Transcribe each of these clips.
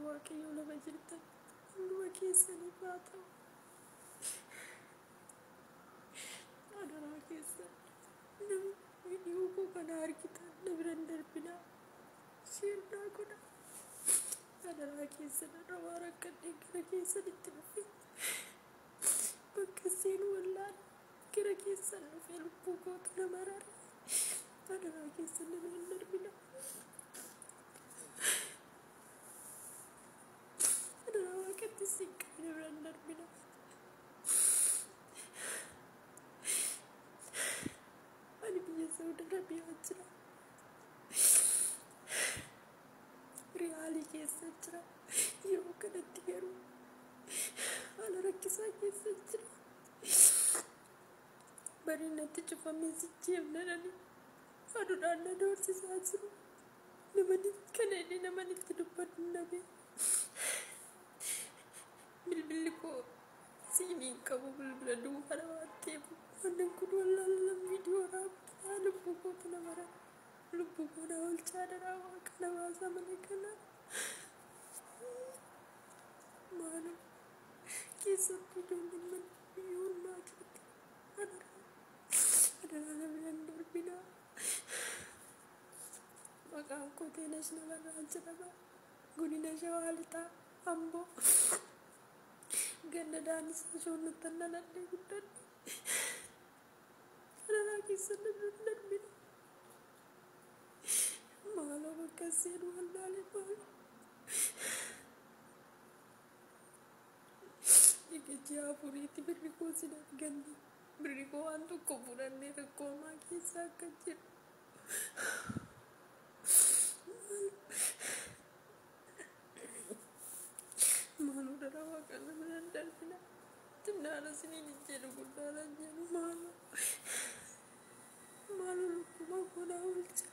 waaqayyo lama jirtan hunduma keessanii baata'u adaraa keessan viidiyoo koo kana argitan na biran darbinaa sheernaa godha adaraa keessan irra waan akkadhee gara keessanitti dhufe bakka seen wallaan gara keessan dhufe lubbuu koota nama rara adaraa keessan na biran darbinaa adaraa waaqatti sinqaa na biran darbinaa Saudi Arabia jira Riyaalii keessa jira yeroo kanatti garuu haala rakkisaa keessa jira barinatti cufamee sicheefnanani aduudhaan na doorsisaa jiru namani kana inni namanitti dubbadhu nabe bilbilli koo siimiin qabu bilbila duwwaa waan ta'eef wannan kun wallaalaan viidiyoo raabta lubbuu koota nama rara lubbuu koota oolchaa daraa waaqa namaa mana kana maaloo keessatti ijoolleen mana biyyoon maatiitti adaraa na biran darbinaa maqaan kooteenas namarraan jedhama godina shawaa lixaa amboo ganna daanisa shoonnuttan naladhee guddadhe adaraa keessan na biran darbinaa maaloo bakka seen wallaalee maaloo eegajjii afuriitti birri koo sin arganne birri koo waan tokko fudhannee rakkoo maa keessa akka jiru maaloo daraa waaqa na biran darbinaa xinnaadha siniin jedhu guddaadhaan jedhu maaloo lubbuma koona oolcha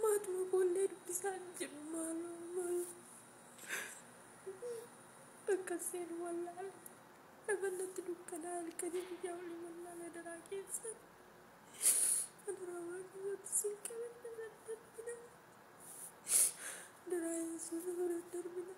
maatuma koollee dubbisaan jiru maaloo akka seen wallaala dhabanatti dukkanaa halkanii guyyaa olii wallaala daraa keessan adaraa waaqayyooti siin qaban na darbina daraa yesuusa na darbina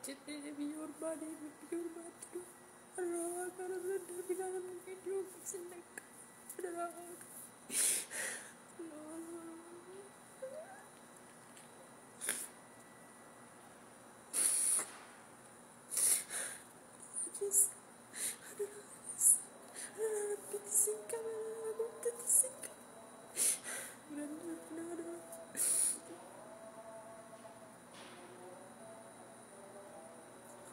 Jadi biar bade biar batu, Allah kalau sudah bilang video kesendak, Allah. Just, Allah betisingkan, Allah betisingkan, benar.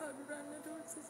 Aduh, rana doang sih.